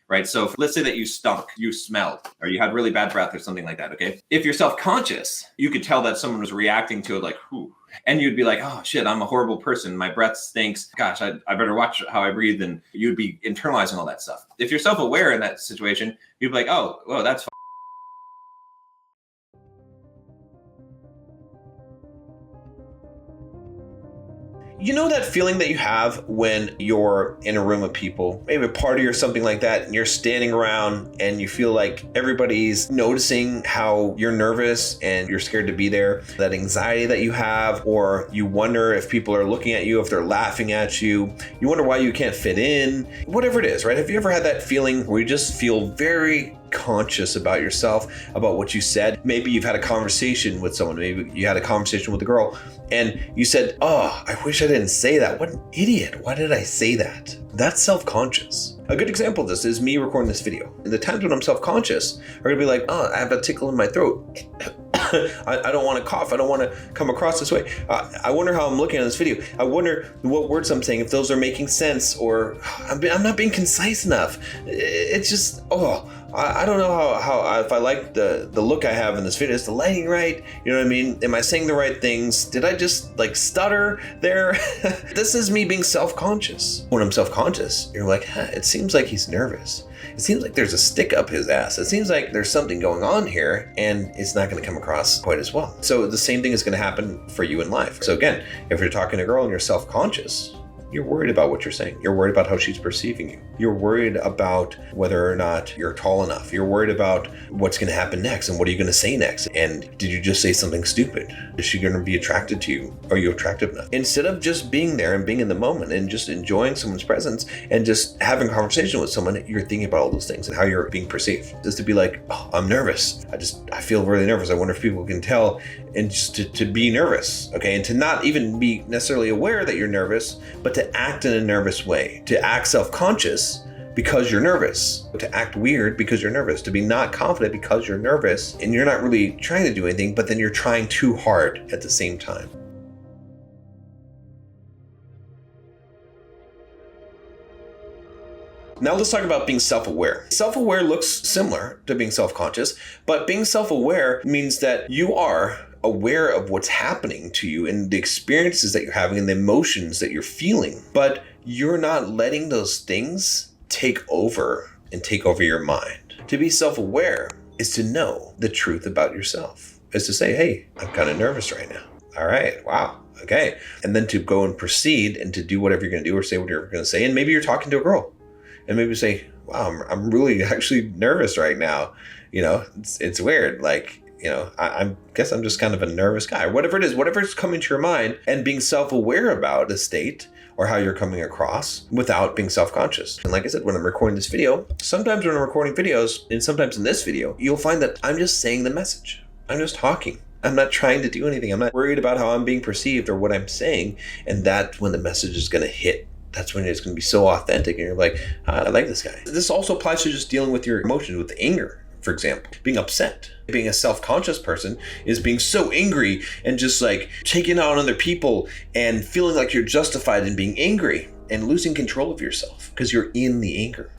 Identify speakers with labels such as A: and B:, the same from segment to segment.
A: right? So let's say that you stunk, you smelled, or you had really bad breath or something like that, okay? If you're self-conscious, you could tell that someone was reacting to it like, whew. And you'd be like, oh shit, I'm a horrible person. My breath stinks. Gosh, I better watch how I breathe. And you'd be internalizing all that stuff. If you're self-aware in that situation, you'd be like, oh, well, that's fine.
B: You know that feeling that you have when you're in a room of people, maybe a party or something like that, and you're standing around and you feel like everybody's noticing how you're nervous and you're scared to be there, that anxiety that you have, or you wonder if people are looking at you, if they're laughing at you, you wonder why you can't fit in, whatever it is, right? Have you ever had that feeling where you just feel very conscious about yourself, about what you said? Maybe you've had a conversation with someone, maybe you had a conversation with a girl, and you said, oh, I wish I didn't say that. What an idiot. Why did I say that? That's self-conscious. A good example of this is me recording this video. And the times when I'm self-conscious are gonna be like, oh, I have a tickle in my throat. I don't want to cough. I don't want to come across this way. I wonder how I'm looking at this video. I wonder what words I'm saying, if those are making sense, or I'm not being concise enough. It's just, I don't know how if I like the look I have in this video. Is the lighting right? You know what I mean? Am I saying the right things? Did I just like stutter there? This is me being self-conscious. When I'm self-conscious, you're like, it seems like he's nervous. It seems like there's a stick up his ass. It seems like there's something going on here, and it's not going to come across quite as well. So the same thing is going to happen for you in life. So again, if you're talking to a girl and you're self-conscious, you're worried about what you're saying. You're worried about how she's perceiving you. You're worried about whether or not you're tall enough. You're worried about what's going to happen next and what are you going to say next? And did you just say something stupid? Is she going to be attracted to you? Are you attractive enough? Instead of just being there and being in the moment and just enjoying someone's presence and just having a conversation with someone, you're thinking about all those things and how you're being perceived. Just to be like, oh, I'm nervous. I feel really nervous. I wonder if people can tell, and just to be nervous, okay? And to not even be necessarily aware that you're nervous, but to act in a nervous way, to act self-conscious because you're nervous, to act weird because you're nervous, to be not confident because you're nervous and you're not really trying to do anything, but then you're trying too hard at the same time. Now let's talk about being self-aware. Self-aware looks similar to being self-conscious, but being self-aware means that you are aware of what's happening to you and the experiences that you're having and the emotions that you're feeling, but you're not letting those things take over your mind. To be self-aware is to know the truth about yourself, is to say, hey, I'm kind of nervous right now. All right, wow, okay. And then to go and proceed and to do whatever you're going to do or say what you're going to say. And maybe you're talking to a girl and maybe say, wow, I'm really actually nervous right now. You know, it's weird. Like, you know, I guess I'm just kind of a nervous guy, or whatever it is, whatever's coming to your mind, and being self-aware about the state or how you're coming across without being self-conscious. And like I said, when I'm recording this video, sometimes when I'm recording videos, and sometimes in this video, you'll find that I'm just saying the message. I'm just talking. I'm not trying to do anything. I'm not worried about how I'm being perceived or what I'm saying. And that's when the message is going to hit. That's when it's going to be so authentic. And you're like, I like this guy. This also applies to just dealing with your emotions, with anger. For example, being upset. Being a self-conscious person is being so angry and just like taking out on other people and feeling like you're justified in being angry and losing control of yourself because you're in the anger.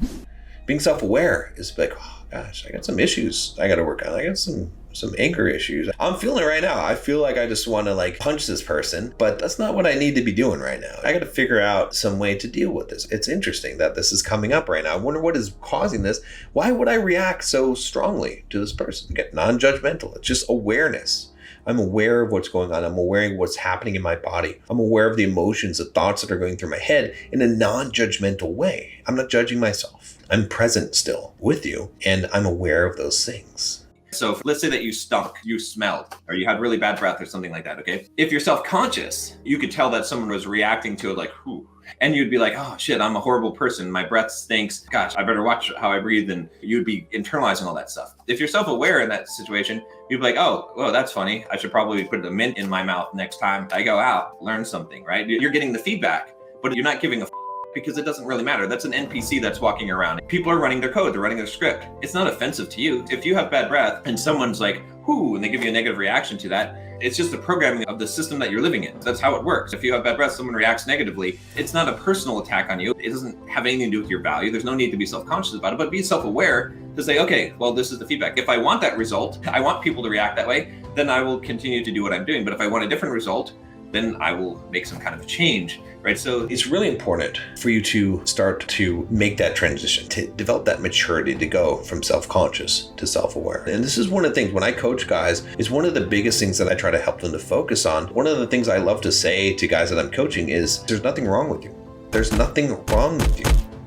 B: Being self-aware is like, oh gosh, I got some issues I got to work on. I got some anger issues. I'm feeling it right now. I feel like I just want to like punch this person, but that's not what I need to be doing right now. I got to figure out some way to deal with this. It's interesting that this is coming up right now. I wonder what is causing this. Why would I react so strongly to this person? Get non-judgmental. It's just awareness. I'm aware of what's going on. I'm aware of what's happening in my body. I'm aware of the emotions, the thoughts that are going through my head in a non-judgmental way. I'm not judging myself. I'm present still with you, and I'm aware of those things.
A: So let's say that you stunk, you smelled, or you had really bad breath or something like that, okay? If you're self-conscious, you could tell that someone was reacting to it like, whew. And you'd be like, oh shit, I'm a horrible person. My breath stinks. Gosh, I better watch how I breathe. And you'd be internalizing all that stuff. If you're self-aware in that situation, you'd be like, oh, well, that's funny. I should probably put a mint in my mouth next time I go out, learn something, right? You're getting the feedback, but you're not giving a because it doesn't really matter. That's an NPC that's walking around. People are running their code, they're running their script. It's not offensive to you. If you have bad breath and someone's like, whoo, and they give you a negative reaction to that. It's just the programming of the system that you're living in. That's how it works. If you have bad breath, someone reacts negatively, it's not a personal attack on you. It doesn't have anything to do with your value. There's no need to be self-conscious about it, but be self-aware to say, okay, well, this is the feedback. If I want that result, I want people to react that way, then I will continue to do what I'm doing. But if I want a different result, then I will make some kind of change, right? So
B: it's really important for you to start to make that transition, to develop that maturity to go from self-conscious to self-aware. And this is one of the things when I coach guys, it's one of the biggest things that I try to help them to focus on. One of the things I love to say to guys that I'm coaching is there's nothing wrong with you. There's nothing wrong with you.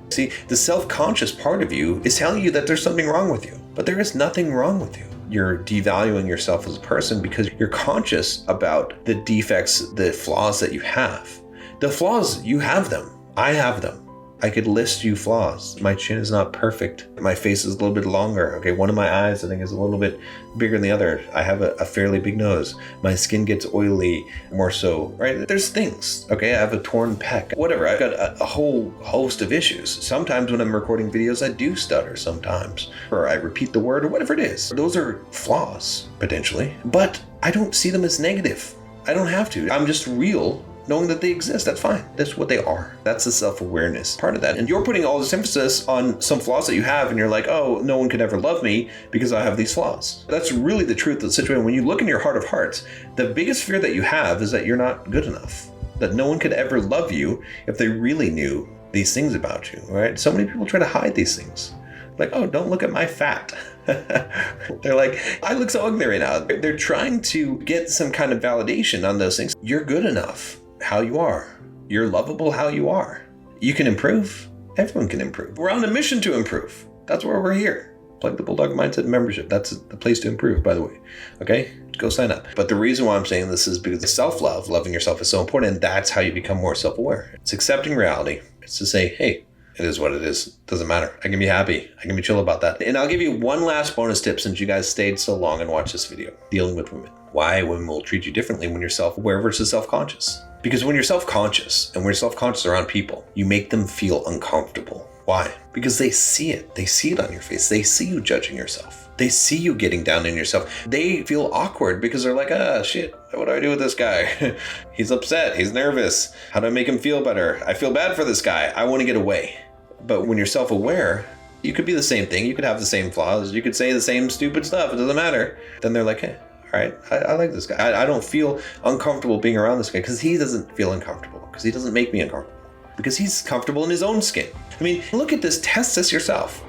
B: See, the self-conscious part of you is telling you that there's something wrong with you, but there is nothing wrong with you. You're devaluing yourself as a person because you're conscious about the defects, the flaws that you have. The flaws, you have them. I have them. I could list you flaws. My chin is not perfect. My face is a little bit longer. Okay, one of my eyes I think is a little bit bigger than the other. I have a fairly big nose. My skin gets oily more so, right? There's things, okay? I have a torn pec. Whatever, I've got a whole host of issues. Sometimes when I'm recording videos, I do stutter sometimes, or I repeat the word or whatever it is. Those are flaws, potentially, but I don't see them as negative. I don't have to. I'm just real. Knowing that they exist, that's fine. That's what they are. That's the self-awareness part of that. And you're putting all this emphasis on some flaws that you have, and you're like, oh, no one could ever love me because I have these flaws. That's really the truth of the situation. When you look in your heart of hearts, the biggest fear that you have is that you're not good enough, that no one could ever love you if they really knew these things about you, right? So many people try to hide these things. Like, oh, don't look at my fat. They're like, I look so ugly right now. They're trying to get some kind of validation on those things. You're good enough how you are. You're lovable how you are. You can improve. Everyone can improve. We're on a mission to improve. That's why we're here. Plug the Bulldog Mindset membership. That's the place to improve, by the way. Okay? Go sign up. But the reason why I'm saying this is because the self-love, loving yourself is so important, and that's how you become more self-aware. It's accepting reality. It's to say, hey, it is what it is. Doesn't matter. I can be happy. I can be chill about that. And I'll give you one last bonus tip since you guys stayed so long and watched this video. Dealing with women. Why women will treat you differently when you're self-aware versus self-conscious. Because when you're self-conscious and when you're self-conscious around people, you make them feel uncomfortable. Why? Because they see it. They see it on your face. They see you judging yourself. They see you getting down on yourself. They feel awkward because they're like, ah, shit, what do I do with this guy? He's upset. He's nervous. How do I make him feel better? I feel bad for this guy. I want to get away. But when you're self-aware, you could be the same thing. You could have the same flaws. You could say the same stupid stuff. It doesn't matter. Then they're like, hey, all right, I like this guy. I don't feel uncomfortable being around this guy because he doesn't feel uncomfortable, because he doesn't make me uncomfortable, because he's comfortable in his own skin. I mean, look at this. Test this yourself.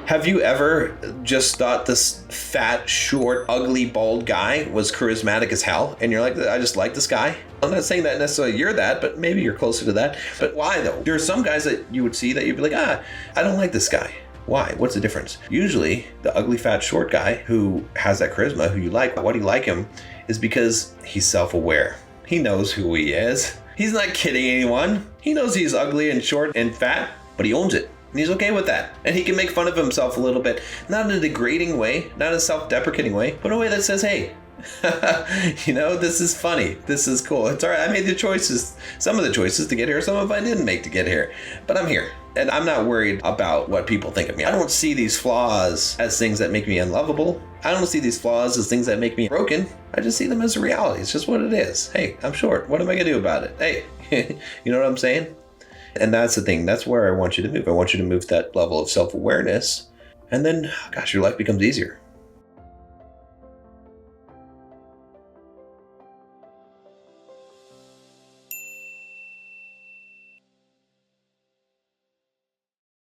B: Have you ever just thought this fat, short, ugly, bald guy was charismatic as hell? And you're like, I just like this guy. I'm not saying that necessarily you're that, but maybe you're closer to that. But why though? There are some guys that you would see that you'd be like, I don't like this guy. Why? What's the difference? Usually the ugly, fat, short guy who has that charisma, who you like, why do you like him, is because he's self-aware. He knows who he is. He's not kidding anyone. He knows he's ugly and short and fat, but he owns it. And he's okay with that. And he can make fun of himself a little bit, not in a degrading way, not in a self-deprecating way, but in a way that says, hey, you know, this is funny. This is cool. It's all right. I made the choices, some of the choices to get here, some of I didn't make to get here, but I'm here. And I'm not worried about what people think of me. I don't see these flaws as things that make me unlovable. I don't see these flaws as things that make me broken. I just see them as a reality. It's just what it is. Hey, I'm short. What am I going to do about it? Hey, you know what I'm saying? And that's the thing. That's where I want you to move. I want you to move that level of self-awareness. And then, gosh, your life becomes easier.